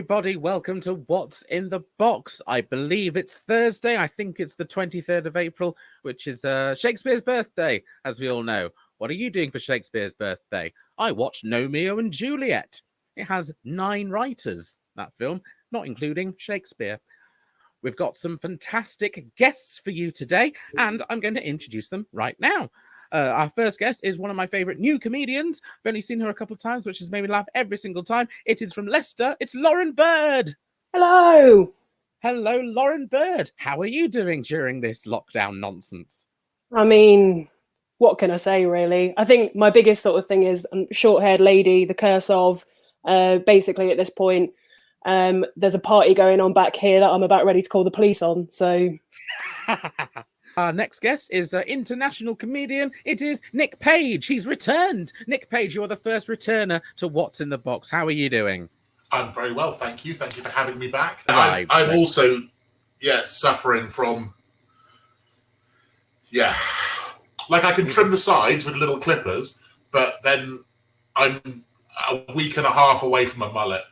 everybody. Welcome to What's in the Box. I believe it's Thursday. I think it's the 23rd of April, which is Shakespeare's birthday, as we all know. What are you doing for Shakespeare's birthday? I watched Romeo and Juliet. It has 9 writers, that film, not including Shakespeare. We've got some fantastic guests for you today, and I'm going to introduce them right now. Our first guest is one of my favourite new comedians. I've only seen her a couple of times, which has made me laugh every single time. It is from Leicester. It's Lauren Bird. Hello. Hello, Lauren Bird. How are you doing during this lockdown nonsense? I mean, what can I say, really? I think my biggest sort of thing is short-haired lady, the curse of. Basically, at this point, there's a party going on back here that I'm about ready to call the police on. So... Our next guest is an international comedian. It is Nick Page. He's returned. Nick Page, you're the first returner to What's in the Box. How are you doing? I'm very well, thank you. Thank you for having me back. Right, I'm also, suffering from, like I can trim the sides with little clippers, but then I'm a week and a half away from a mullet.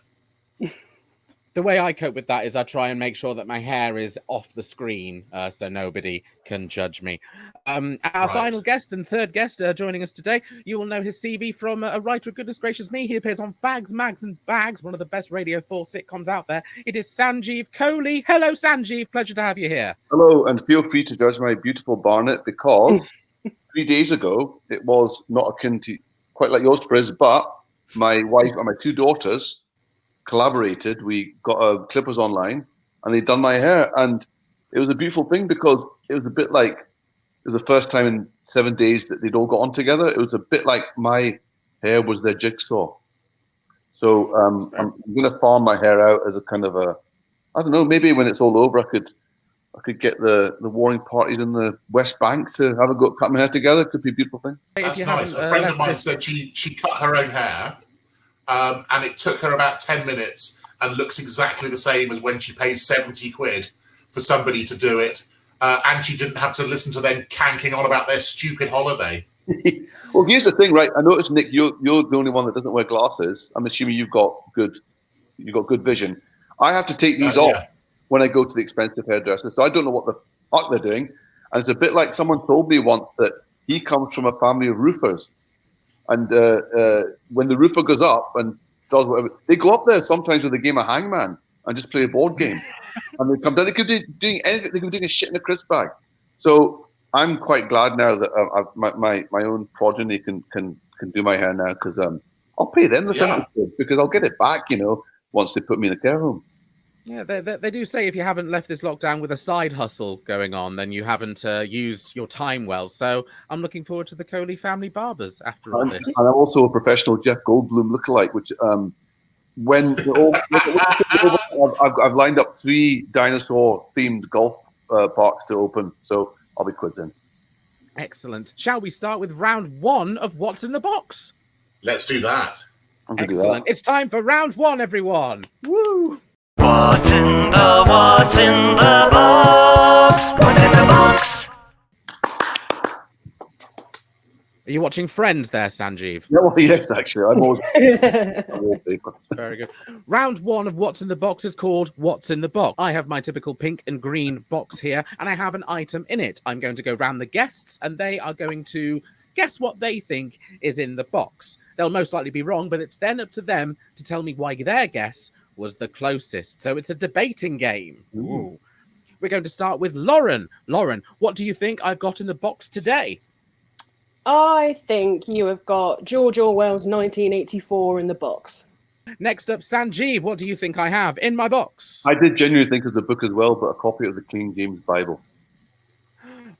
The way I cope with that is I try and make sure that my hair is off the screen so nobody can judge me. Our final guest and third guest joining us today, you will know his CV from a writer of Goodness Gracious Me. He appears on Fags, Mags and Bags, one of the best Radio 4 sitcoms out there. It is Sanjeev Kohli. Hello, Sanjeev. Pleasure to have you here. Hello, and feel free to judge my beautiful barnet because 3 days ago, it was not akin to quite like yours, Frizz, but my wife and my 2 daughters collaborated. We got clippers online and they'd done my hair, and it was a beautiful thing because it was a bit like it was the first time in 7 days that they'd all got on together. It was a bit like my hair was their jigsaw. So I'm going to farm my hair out as a kind of a, I don't know, maybe when it's all over I could get the warring parties in the West Bank to have a go at cutting my hair together. It could be a beautiful thing. That's nice. A friend of mine said she cut her own hair and it took her about 10 minutes and looks exactly the same as when she pays 70 quid for somebody to do it. And she didn't have to listen to them canking on about their stupid holiday. Well, here's the thing, right? I noticed, Nick, you're the only one that doesn't wear glasses. I'm assuming you've got good vision. I have to take these off when I go to the expensive hairdresser, so I don't know what the fuck they're doing. And it's a bit like someone told me once that he comes from a family of roofers. And when the roofer goes up and does whatever, they go up there sometimes with a game of hangman and just play a board game. And they come down. They could be doing anything. They could be doing a shit in a crisp bag. So I'm quite glad now that my own progeny can do my hair now, because I'll pay them the 70 quid because I'll get it back, once they put me in a care home. Yeah, they do say if you haven't left this lockdown with a side hustle going on, then you haven't used your time well. So I'm looking forward to the Kohli family barbers after all this. And I'm also a professional Jeff Goldblum lookalike, which I've lined up 3 dinosaur-themed golf parks to open, so I'll be quizzing. Excellent. Shall we start with round 1 of What's in the Box? Let's do that. Excellent. It's time for round 1, everyone. Woo! What's in the box? What's in the box? Are you watching Friends there, Sanjeev? Yeah, well, yes, actually. I'm always wallpaper. Very good. Round 1 of What's in the Box is called What's in the Box. I have my typical pink and green box here, and I have an item in it. I'm going to go round the guests, and they are going to guess what they think is in the box. They'll most likely be wrong, but it's then up to them to tell me why their guess was the closest. So it's a debating game. Ooh. We're going to start with Lauren. Lauren, what do you think I've got in the box today? I think you have got George Orwell's 1984 in the box. Next up, Sanjeev, what do you think I have in my box? I did genuinely think of the book as well, but a copy of the King James Bible.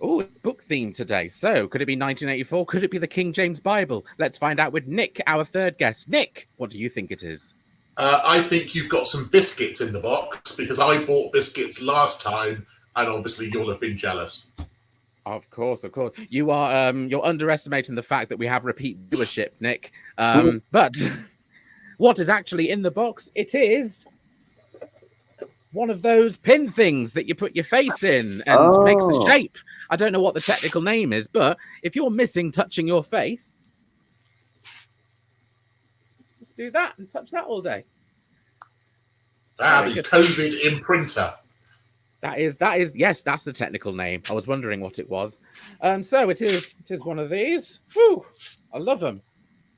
Oh, it's book theme today. So could it be 1984? Could it be the King James Bible? Let's find out with Nick, our third guest. Nick, what do you think it is? I think you've got some biscuits in the box because I bought biscuits last time and obviously you'll have been jealous. Of course. You are you're underestimating the fact that we have repeat viewership, Nick. But what is actually in the box? It is one of those pin things that you put your face in and makes a shape. I don't know what the technical name is, but if you're missing touching your face, just do that and touch that all day. Very The good. COVID imprinter. That is yes, that's the technical name. I was wondering what it was. So it is one of these. Whew, I love them.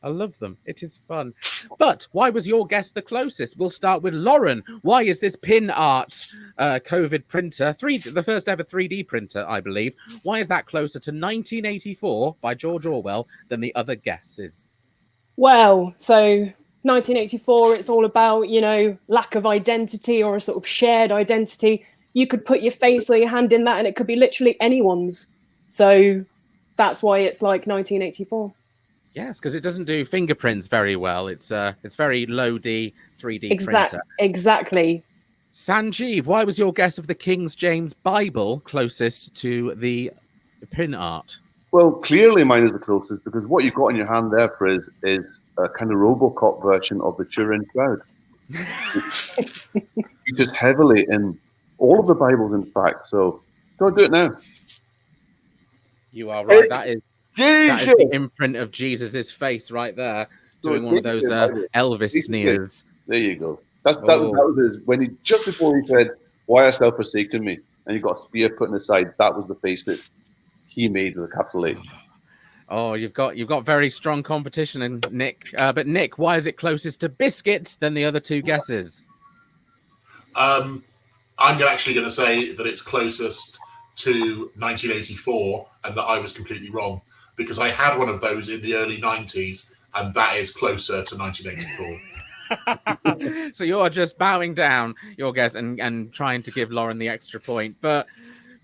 I love them. It is fun. But why was your guess the closest? We'll start with Lauren. Why is this pin art COVID printer, the first ever 3D printer, I believe, why is that closer to 1984 by George Orwell than the other guesses? Well, so 1984, it's all about, lack of identity or a sort of shared identity. You could put your face or your hand in that and it could be literally anyone's. So that's why it's like 1984. Yes, because it doesn't do fingerprints very well. It's very low D 3D printer. Exactly. Sanjeev, why was your guess of the King James Bible closest to the pin art? Well, clearly mine is the closest because what you've got in your hand there, Frizz, is a kind of RoboCop version of the Turin Crowd. Features heavily in all of the Bibles, in fact. So go do it now. You are right. That is Jesus! the imprint of Jesus's face right there, doing one of those Elvis sneers. There you go. That was his, when he, just before he said, "Why hast thou forsaken me?" and he got a spear put in his side. That was the face that he made with a capital H. Oh, you've got very strong competition, in Nick. But Nick, why is it closest to biscuits than the other two guesses? I'm actually going to say that it's closest to 1984 and that I was completely wrong because I had one of those in the early 90s and that is closer to 1984. So you're just bowing down your guess and trying to give Lauren the extra point. But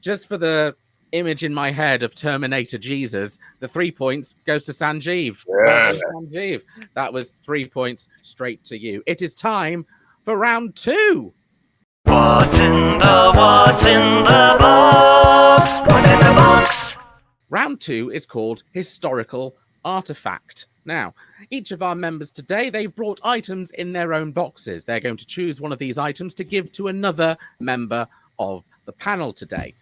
just for the image in my head of Terminator Jesus, the 3 points goes to Sanjeev. Yeah. Sanjeev. That was 3 points straight to you. It is time for round 2. What's in the box? What's in the box? Round 2 is called Historical Artifact. Now, each of our members today, they've brought items in their own boxes. They're going to choose one of these items to give to another member of the panel today.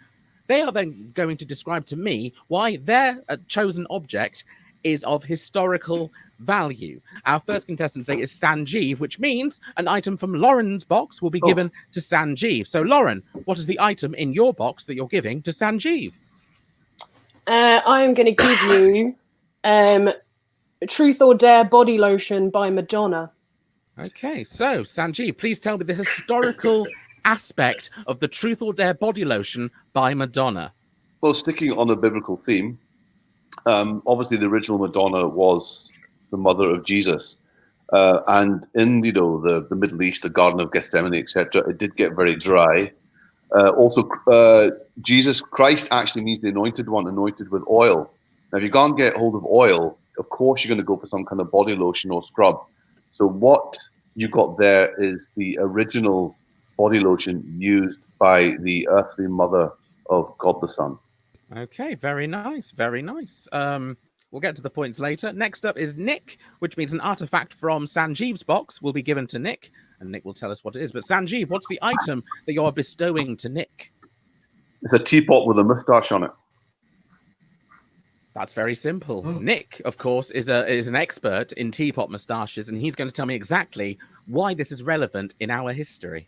They are then going to describe to me why their chosen object is of historical value. Our first contestant today is Sanjeev, which means an item from Lauren's box will be given to Sanjeev. So, Lauren, what is the item in your box that you're giving to Sanjeev? I am going to give you Truth or Dare body lotion by Madonna. Okay, so Sanjeev, please tell me the historical aspect of the Truth or Dare body lotion by Madonna. Well, sticking on the biblical theme, obviously the original Madonna was the mother of Jesus. And in, the Middle East, the Garden of Gethsemane, etc., it did get very dry. Also, Jesus Christ actually means the anointed one, anointed with oil. Now, if you can't get hold of oil, of course you're going to go for some kind of body lotion or scrub. So what you got there is the original body lotion used by the earthly mother of God the Son. Okay, very nice, very nice. We'll get to the points later. Next up is Nick, which means an artifact from Sanjeev's box will be given to Nick, and Nick will tell us what it is. But Sanjeev, what's the item that you're bestowing to Nick? It's a teapot with a moustache on it. That's very simple. Nick, of course, is an expert in teapot moustaches, and he's going to tell me exactly why this is relevant in our history.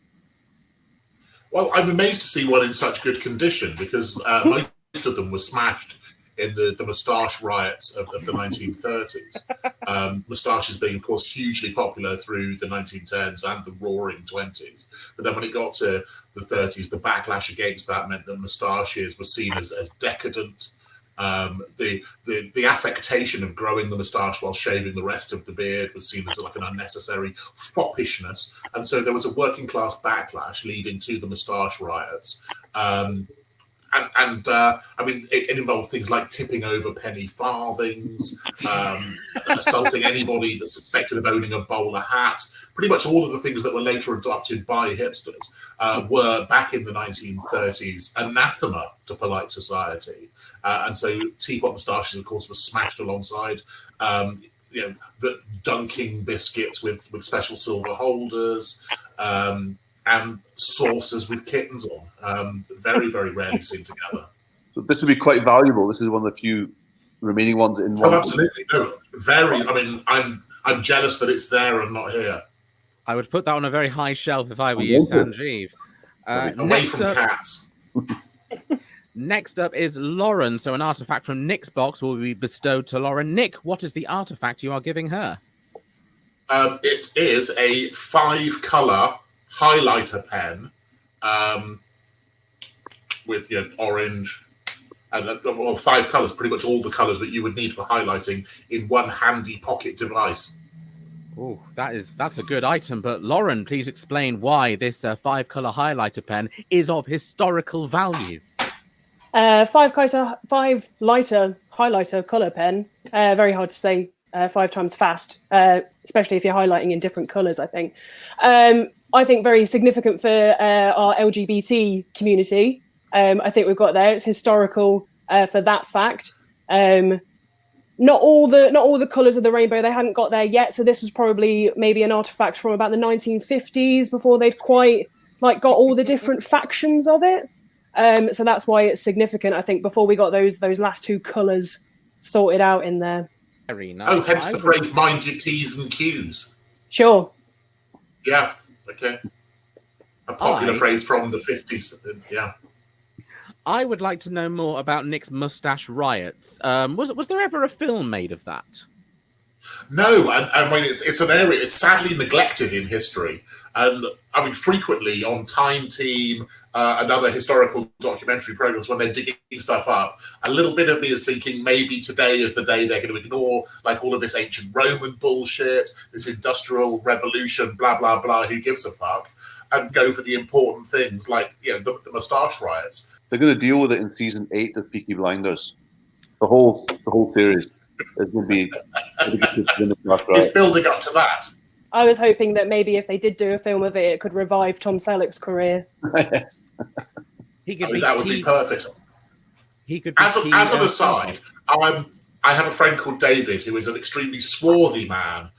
Well, I'm amazed to see one in such good condition because most of them were smashed in the moustache riots of the 1930s. Moustaches being, of course, hugely popular through the 1910s and the roaring 20s. But then when it got to the 30s, the backlash against that meant that moustaches were seen as decadent. The affectation of growing the moustache while shaving the rest of the beard was seen as like an unnecessary foppishness. And so there was a working class backlash leading to the moustache riots. It involved things like tipping over penny farthings, assaulting anybody that's suspected of owning a bowler hat. Pretty much all of the things that were later adopted by hipsters were, back in the 1930s, anathema to polite society. And so teapot moustaches, of course, were smashed alongside the dunking biscuits with special silver holders, and saucers with kittens on. Very, very rarely seen together. So this would be quite valuable. This is one of the few remaining ones in one. Oh, absolutely. No, very. I mean, I'm jealous that it's there and not here. I would put that on a very high shelf if I were you, Sanjeev. Away from cats. Next up is Lauren. So an artifact from Nick's box will be bestowed to Lauren. Nick, what is the artifact you are giving her? It is a 5-color highlighter pen with orange and 5 colors, pretty much all the colors that you would need for highlighting in one handy pocket device. Oh, that's a good item. But Lauren, please explain why this 5-color highlighter pen is of historical value. 5-lighter highlighter color pen. Very hard to say 5 times fast, especially if you're highlighting in different colors, I think. I think very significant for our LGBT community. I think we've got there. It's historical for that fact. Not all the colours of the rainbow, they hadn't got there yet. So this was probably maybe an artifact from about the 1950s before they'd quite got all the different factions of it. So that's why it's significant, I think, before we got those last 2 colours sorted out in there. Very nice. Oh, hence the phrase "mind your T's and Q's." Sure. Yeah. Okay. A popular phrase from the 50s. Yeah. I would like to know more about Nick's Moustache Riots. Was there ever a film made of that? No, and I mean it's an area it's sadly neglected in history, and I mean frequently on Time Team and other historical documentary programs when they're digging stuff up, a little bit of me is thinking maybe today is the day they're going to ignore all of this ancient Roman bullshit, this industrial revolution, blah blah blah. Who gives a fuck? And go for the important things like the Moustache Riots. They're going to deal with it in season 8 of Peaky Blinders. The whole series is going to be. It's building up to that. I was hoping that maybe if they did do a film of it, it could revive Tom Selleck's career. Yes. That would be perfect. He could. As an aside, I have a friend called David who is an extremely swarthy man.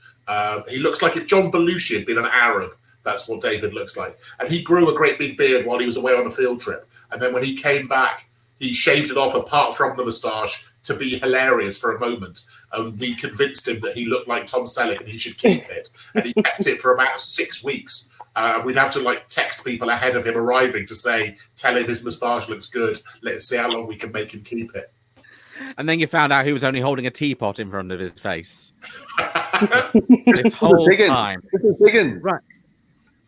He looks like if John Belushi had been an Arab. That's what David looks like. And he grew a great big beard while he was away on a field trip. And then when he came back, he shaved it off apart from the moustache to be hilarious for a moment. And we convinced him that he looked like Tom Selleck and he should keep it. And he kept it for about 6 weeks. We'd have to text people ahead of him arriving to say, tell him his moustache looks good. Let's see how long we can make him keep it. And then you found out he was only holding a teapot in front of his face. This whole time. Right.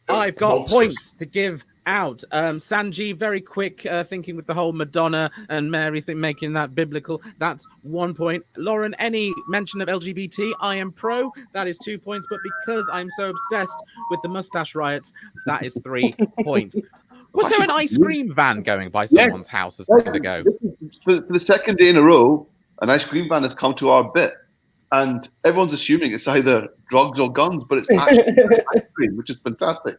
I've got points to give out. Sanjeev, very quick thinking with the whole Madonna and Mary thing, making that biblical. That's 1 point. Lauren, any mention of LGBT? I am pro. That is 2 points. But because I'm so obsessed with the Moustache Riots, that is 3 points. Was there an ice cream van going by someone's house a second ago? For the second day in a row, an ice cream van has come to our bit. And everyone's assuming it's either drugs or guns, but it's actually ice cream, which is fantastic.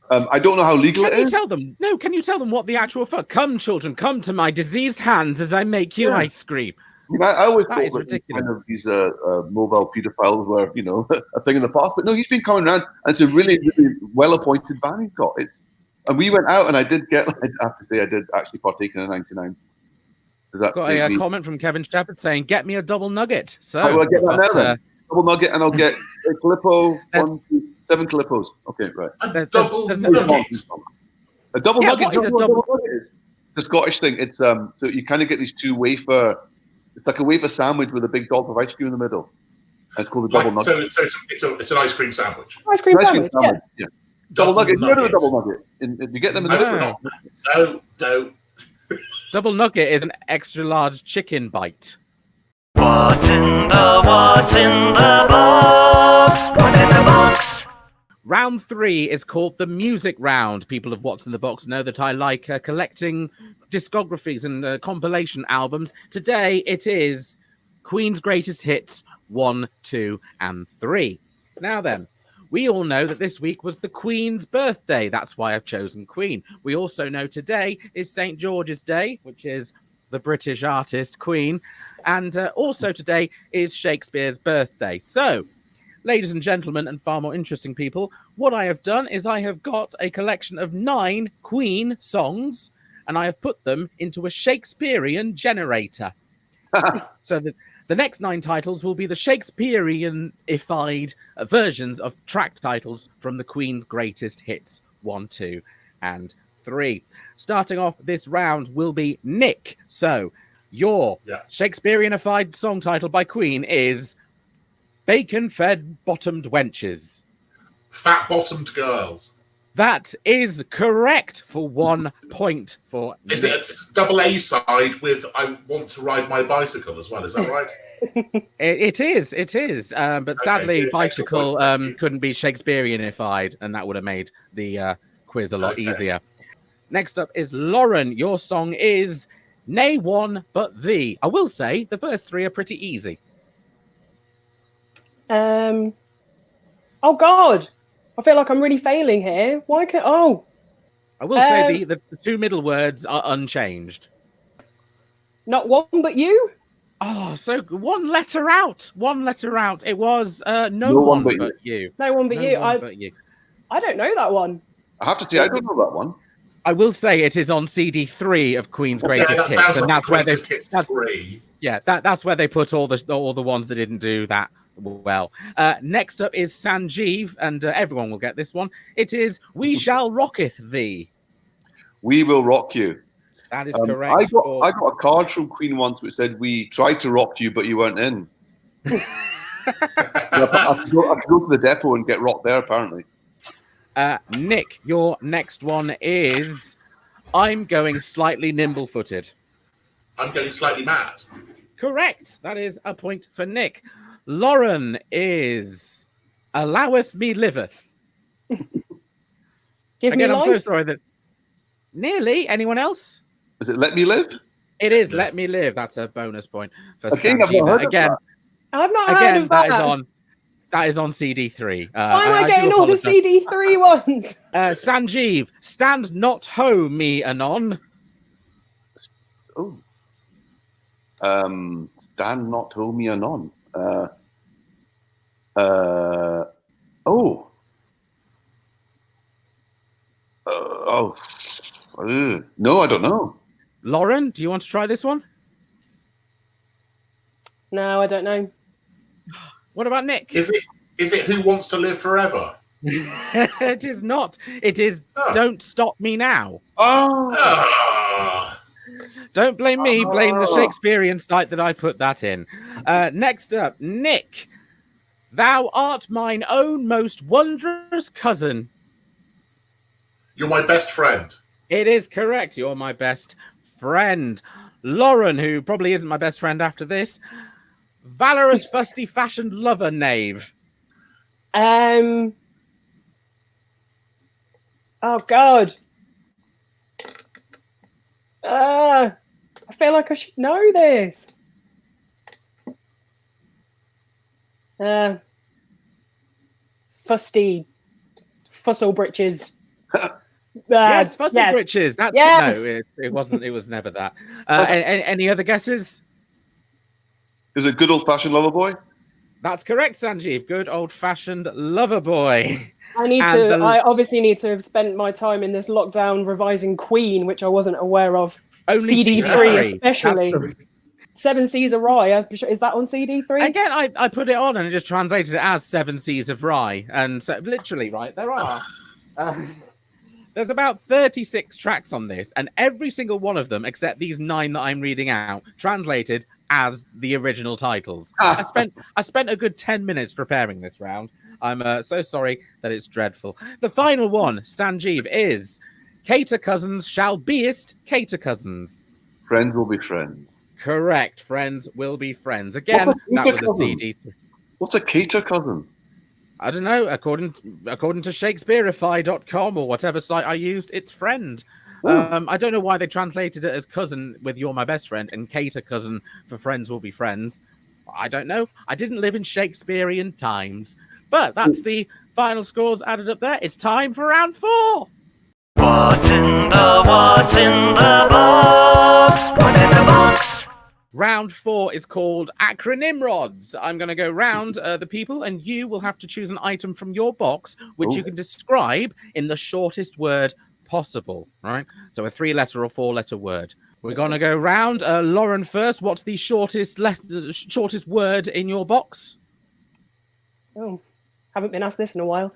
I don't know how legal it is. Can you tell them what the actual fuck? Come, children, come to my diseased hands as I make you ice cream. I always thought is ridiculous. Kind of these mobile pedophiles were, a thing in the past. But no, he's been coming around, and it's a really, really well-appointed van he's got. And we went out, and I did get, I have to say, I did actually partake in a 99. Got a comment from Kevin Shepherd saying, "Get me a double nugget." So I will get that now. Double nugget, and I'll get a Calippo. 7 Calippos. Okay, right. A double nugget. A double nugget. What is a double nugget? It's a Scottish thing. It's so you kind of get these 2 wafer. It's like a wafer sandwich with a big dollop of ice cream in the middle. And it's called a double nugget. So it's an ice cream sandwich. Ice cream sandwich. Yeah. Double nugget. You know a double nugget. You get them in the middle. No. Double nugget is an extra large chicken bite. What's in the box? What's in the box? Round 3 is called the music round. People of What's in the Box know that I like collecting discographies and compilation albums. Today it is Queen's Greatest Hits 1, 2, and 3. Now then, we all know that this week was the Queen's birthday. That's why I've chosen Queen. We also know today is St. George's Day, which is the British artist Queen. And also today is Shakespeare's birthday. So, ladies and gentlemen, and far more interesting people, what I have done is I have got a collection of 9 Queen songs, and I have put them into a Shakespearean generator. So that The next 9 titles will be the Shakespearean-ified versions of track titles from the Queen's greatest hits 1, 2, and 3. Starting off this round will be Nick. So, your Shakespearean-ified song title by Queen is Bacon-Fed Bottomed Wenches. Fat-bottomed girls. That is correct for 1 point for Is Nick. it a double A side with I want to ride my bicycle as well? Is that right? It is. But sadly, good. bicycle Excellent point, thank you. couldn't be Shakespeareanified, and that would have made the quiz a lot easier. Next up is Lauren. Your song is Nay One But Thee. I will say the first 3 are pretty easy. Oh God, I feel like I'm really failing here. Why can't? Oh, I will say the 2 middle words are unchanged. not one but you. Oh, so 1 letter out. 1 letter out. It was no one but you. No one but No you. one but you. I don't know that one. I have to say, I don't know that one. I will say it is on CD 3 of Queen's Greatest that Hits, sounds and like that's where they Hits 3. Yeah, that's where they put all the ones that didn't do that well. Next up is Sanjeev, and everyone will get this one. It is We Shall Rocketh Thee. We Will Rock You. That is correct. I got a card from Queen once which said, we tried to rock you, but you weren't in. I could go to the depot and get rocked there, apparently. Nick, your next one is I'm Going Slightly Nimble-Footed. I'm getting slightly mad. Correct. That is a point for Nick. Lauren is Alloweth Me Liveth. Give me Again, I'm life. so sorry that nearly. Anyone else? Is it Let Me Live? It is Let Me Live. That's a bonus point for Again, I've not Sanjeeva. heard of Again, I've not heard of that. that is on CD3. Why am I do getting all the apologise. CD3 ones? Sanjeev, Stand Not Ho Me Anon. Oh. Stand Not Hold Me Anon. No, I don't know. Lauren, do you want to try this one? No, I don't know. What about Nick? Is it Who Wants to Live Forever? It is not. It is Don't Stop Me Now. Oh. Ah. Don't blame me. Blame the Shakespearean site that I put that in. Next up, Nick. Thou art mine own most wondrous cousin. You're my best friend. It is correct. You're my best friend. Lauren, who probably isn't my best friend after this. Valorous, fusty, fashioned lover knave. Oh God. I feel like I should know this. Fussle britches. Yes, fussle britches. That's yes. No, it wasn't. It was never that. Any other guesses? Is it Good Old Fashioned Lover Boy? That's correct, Sanjeev. Good old fashioned lover boy. I obviously need to have spent my time in this lockdown revising Queen, which I wasn't aware of. Only CD3 especially. 7 Seas of Rye. Is that on CD3? Again, I put it on and it just translated it as 7 Seas of Rye. And so, literally, right, there are. There's about 36 tracks on this, and every single one of them, except these 9 that I'm reading out, translated as the original titles. I spent a good 10 minutes preparing this round. I'm so sorry that it's dreadful. The final one, Sanjeev, is Cater Cousins shall beest Cater Cousins. Friends will be friends. Correct. Friends will be friends. Again, that was a CD. What's a Cater Cousin? I don't know. According to Shakespeareify.com or whatever site I used, it's friend. I don't know why they translated it as cousin with You're My Best Friend and Cater Cousin for Friends Will Be Friends. I don't know. I didn't live in Shakespearean times. But that's the final scores added up there. It's time for round 4. What's in the box? What's in the box? Round 4 is called Acronym Rods. I'm going to go round the people, and you will have to choose an item from your box, which you can describe in the shortest word possible, right? So a 3-letter or 4-letter word. We're going to go round. Lauren first. What's the shortest word in your box? Oh, haven't been asked this in a while.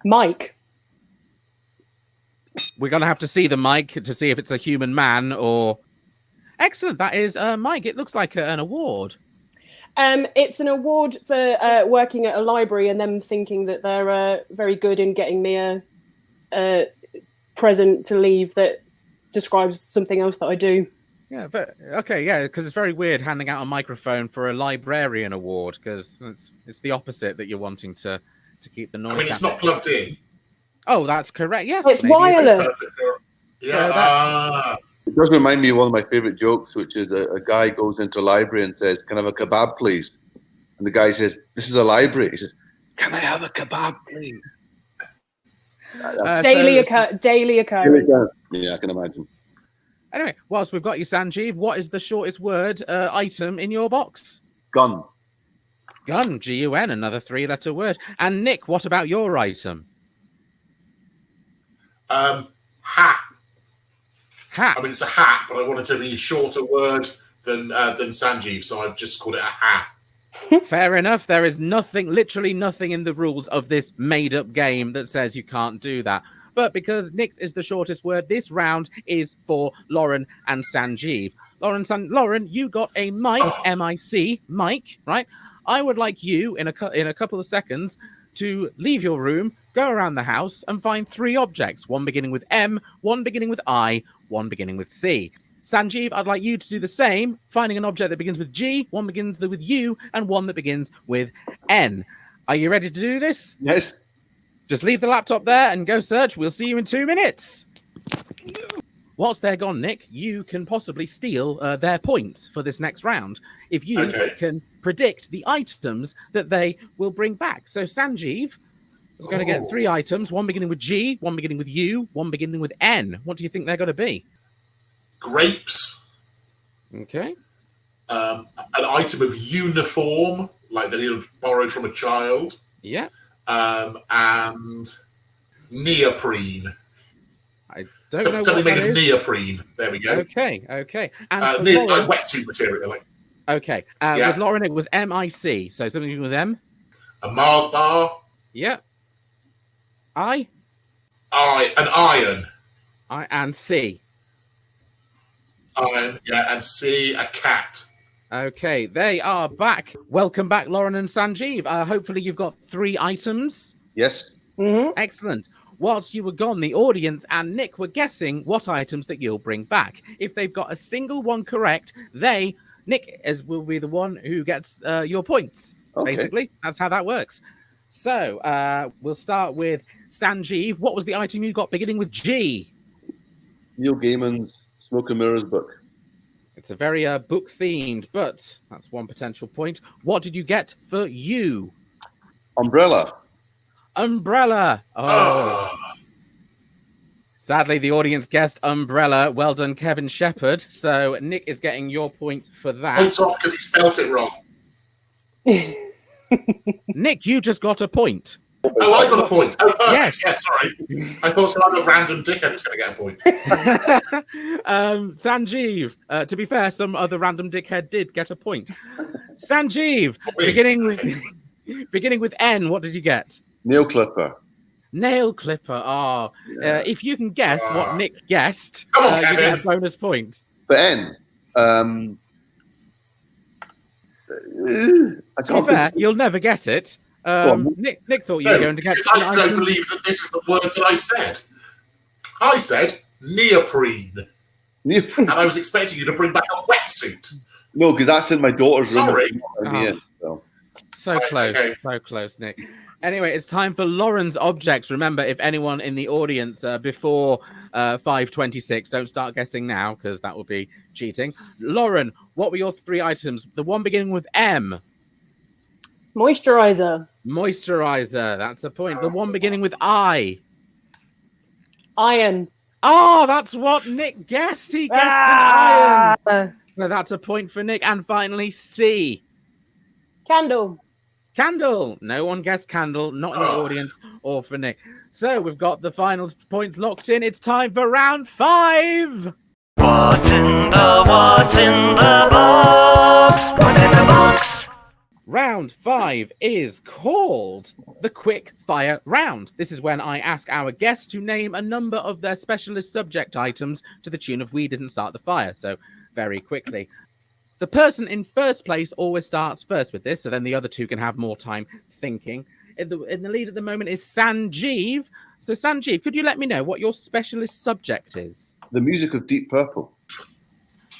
Mike. We're going to have to see the mic to see if it's a human man or... Excellent. That is Mike. It looks like an award. It's an award for working at a library and them thinking that they're very good in getting me a present to leave that describes something else that I do. Yeah, but okay, yeah, because it's very weird handing out a microphone for a librarian award, because it's the opposite that you're wanting to keep the noise. I mean, it's down. not plugged in. Oh, that's correct. Yes, It's maybe. wireless. Yeah. It does remind me of one of my favorite jokes, which is a guy goes into a library and says, "Can I have a kebab, please?" And the guy says, "This is a library." He says, "Can I have a kebab, please?" Daily occurrence. Yeah, I can imagine. Anyway, whilst we've got you, Sanjeev, what is the shortest word item in your box? Gun. Gun, G-U-N, another 3-letter word. And Nick, what about your item? Hat. Hat. I mean, it's a hat, but I want it to be a shorter word than Sanjeev, so I've just called it a hat. Fair enough. There is nothing, literally nothing in the rules of this made-up game that says you can't do that. But because Nick's is the shortest word, this round is for Lauren and Sanjeev. Lauren, you got a mic, M-I-C, mic, right? I would like you, in a couple of seconds, to leave your room, go around the house, and find 3 objects. One beginning with M, one beginning with I, one beginning with C. Sanjeev, I'd like you to do the same, finding an object that begins with G, one begins with U, and one that begins with N. Are you ready to do this? Yes. Just leave the laptop there and go search. We'll see you in 2 minutes. Whilst they're gone, Nick, you can possibly steal their points for this next round if you can predict the items that they will bring back. So Sanjeev is going to get 3 items, one beginning with G, one beginning with U, one beginning with N. What do you think they're going to be? Grapes. Okay. An item of uniform, like that he'd have borrowed from a child. Yeah. And neoprene. I don't know something what made that of is. neoprene. There we go. Okay. And for like Lauren, wetsuit material. Like okay. With Lauren, it was M-I-C. So something with M. a Mars bar. Yeah. I. An iron. And C. Iron. Yeah, and C, a cat. Okay, they are back. Welcome back, Lauren and Sanjeev. Hopefully you've got 3 items. Yes. Mm-hmm. Excellent. Whilst you were gone, the audience and Nick were guessing what items that you'll bring back. If they've got a single one correct, Nick will be the one who gets your points. Okay. Basically, that's how that works. So we'll start with Sanjeev. What was the item you got beginning with G? Neil Gaiman's Smoke and Mirrors book. It's a very book themed, but that's one potential point. What did you get for you? Umbrella. Umbrella. Oh. Sadly, the audience guessed umbrella. Well done, Kevin Shepherd. So Nick is getting your point for that. Points off because he spelt it wrong. Nick, you just got a point. Oh, I got a point. Oh, perfect. Yes. Yeah, sorry. I thought some other random dickhead was going to get a point. Sanjeev, to be fair, some other random dickhead did get a point. Sanjeev, beginning with N, what did you get? Nail clipper. Nail clipper. Oh, if you can guess what Nick guessed, Come on, you Kevin. get a bonus point. But N. To be fair, you'll never get it. Nick thought you were going to get. Because I don't believe that this is the word that I said. I said neoprene. And I was expecting you to bring back a wetsuit. No, because that's in my daughter's room. Sorry. So close, so close, Nick. Anyway, it's time for Lauren's objects. Remember, if anyone in the audience before 5:26, don't start guessing now because that will be cheating. Lauren, what were your 3 items? The one beginning with M. Moisturizer. Moisturizer. That's a point. The one beginning with I. Iron. Oh, that's what Nick guessed. He guessed an iron. So that's a point for Nick. And finally, C. Candle. Candle. No one guessed candle, not in the audience or for Nick. So we've got the final points locked in. It's time for round 5. What's in the box? What's in the box? Round 5 is called the Quick Fire Round. This is when I ask our guests to name a number of their specialist subject items to the tune of We Didn't Start the Fire. So very quickly. The person in first place always starts first with this, so then the other two can have more time thinking. In the lead at the moment is Sanjeev. So Sanjeev, could you let me know what your specialist subject is? The music of Deep Purple.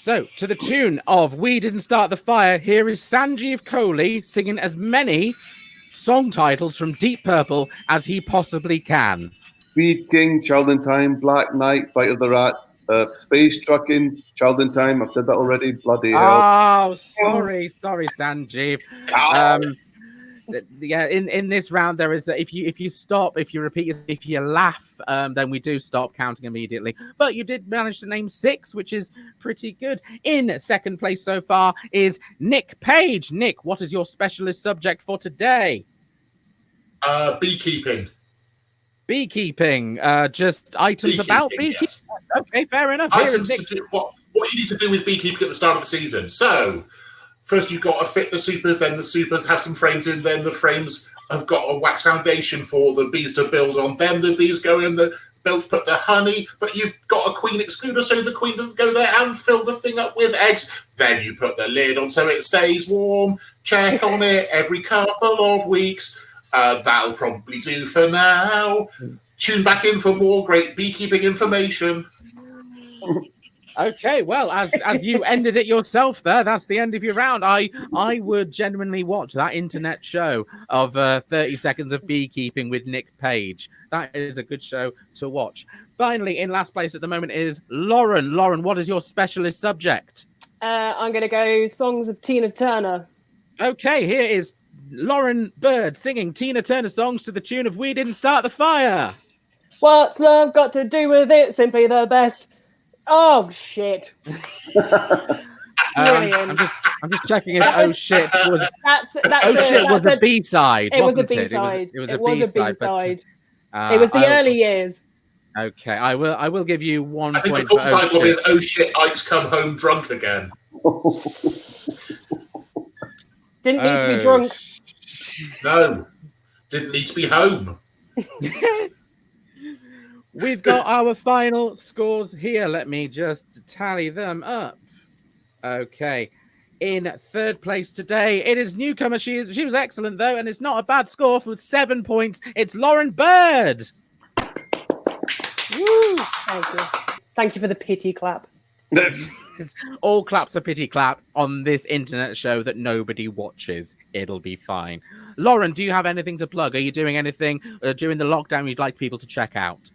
So, to the tune of We Didn't Start the Fire, here is Sanjeev Kohli singing as many song titles from Deep Purple as he possibly can. Speed King, Child in Time, Black Knight, Fight of the Rats, Space Trucking, Child in Time. I've said that already. Bloody hell. Oh, sorry, Sanjeev. Yeah, in this round there is if you stop, if you repeat, if you laugh, then we do stop counting immediately. But you did manage to name 6, which is pretty good. In second place so far is Nick Page. Nick, what is your specialist subject for today? Beekeeping. Beekeeping. Just items about beekeeping. Yes. Okay, fair enough. Items to do what you need to do with beekeeping at the start of the season. So first, you've got to fit the supers, then the supers have some frames in, then the frames have got a wax foundation for the bees to build on. Then the bees go in the build, put the honey, but you've got a queen excluder so the queen doesn't go there and fill the thing up with eggs. Then you put the lid on so it stays warm. Check on it every couple of weeks. That'll probably do for now. Tune back in for more great beekeeping information. Okay, well, as you ended it yourself there, that's the end of your round. I would genuinely watch that internet show of 30 seconds of beekeeping with Nick Page. That is a good show to watch. Finally, in last place at the moment is Lauren. Lauren, what is your specialist subject? I'm going to go songs of Tina Turner. Okay, here is Lauren Bird singing Tina Turner songs to the tune of We Didn't Start the Fire. What's love got to do with it? Simply the best. Oh shit! Brilliant. I'm just checking if "Oh shit" was a B-side. It was a B-side. It was a B-side. But, it was the early years. Okay, I will give you 1 I think point. the full title is "Oh shit, Ike's come home drunk again." Didn't need to be drunk. No, didn't need to be home. We've got our final scores here. Let me just tally them up. Okay. In third place today, it is newcomer. She was excellent, though, and it's not a bad score for 7 points. It's Lauren Bird. Woo! Thank you for the pity clap. All claps are pity clap on this internet show that nobody watches. It'll be fine. Lauren, do you have anything to plug? Are you doing anything during the lockdown you'd like people to check out?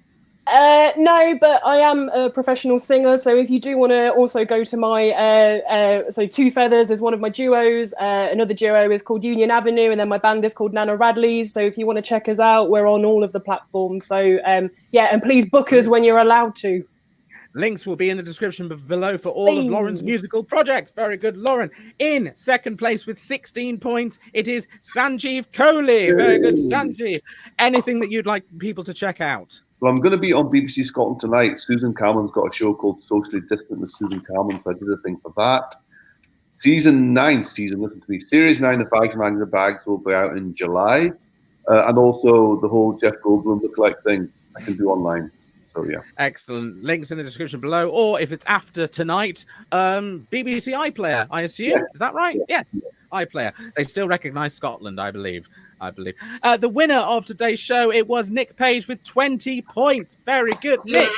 No, but I am a professional singer, so if you do want to also go to my so Two Feathers is one of my duos, another duo is called Union Avenue, and then my band is called Nana Radley's. So if you want to check us out, we're on all of the platforms. So yeah, and please book us when you're allowed to. Links will be in the description below for all of Lauren's musical projects. Very good, Lauren. In second place with 16 points, it is Sanjeev Kohli. Very good, Sanjeev. Anything that you'd like people to check out? Well, I'm going to be on BBC Scotland tonight. Susan Cameron's got a show called Socially Distant with Susan Cameron, so I did a thing for that. Series 9 of Bags Man in the Bags will be out in July. And also the whole Jeff Goldblum lookalike thing I can do online. So, yeah. Excellent. Links in the description below. Or if it's after tonight, BBC iPlayer, I assume. Yeah. Is that right? Yes, iPlayer. They still recognise Scotland, I believe. The winner of today's show, it was Nick Page with 20 points. Very good, Nick.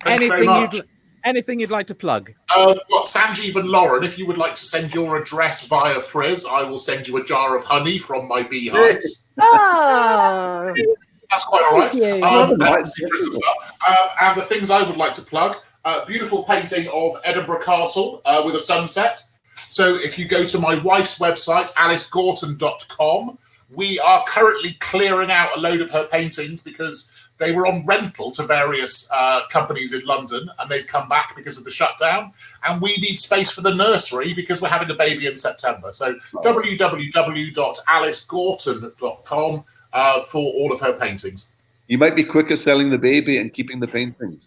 Anything you'd like to plug? Sanjeev and Lauren, if you would like to send your address via Frizz, I will send you a jar of honey from my beehives. Oh. That's quite all right. And the things I would like to plug, beautiful painting of Edinburgh Castle with a sunset. So if you go to my wife's website, alicegorton.com, we are currently clearing out a load of her paintings because they were on rental to various companies in London, and they've come back because of the shutdown. And we need space for the nursery because we're having a baby in September. So www.alicegorton.com for all of her paintings. You might be quicker selling the baby and keeping the paintings.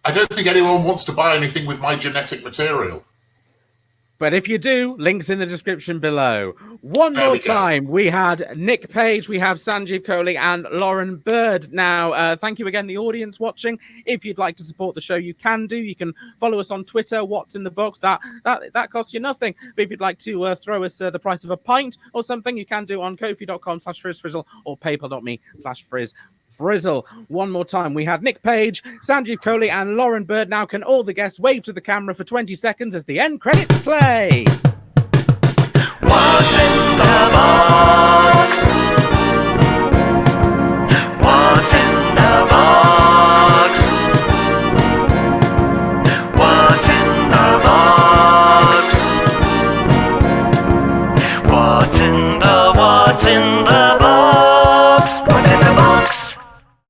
I don't think anyone wants to buy anything with my genetic material. But if you do, links in the description below. One more time, we had Nick Page, we have Sanjeev Kohli and Lauren Bird. Now, thank you again, the audience watching. If you'd like to support the show, you can do. You can follow us on Twitter, What's in the Box. That costs you nothing. But if you'd like to throw us the price of a pint or something, you can do on kofi.com/frizzfrizzle or paypal.me/frizzfrizzle. One more time, we had Nick Page, Sanjeev Kohli, and Lauren Bird. Now, can all the guests wave to the camera for 20 seconds as the end credits play? What's in the box?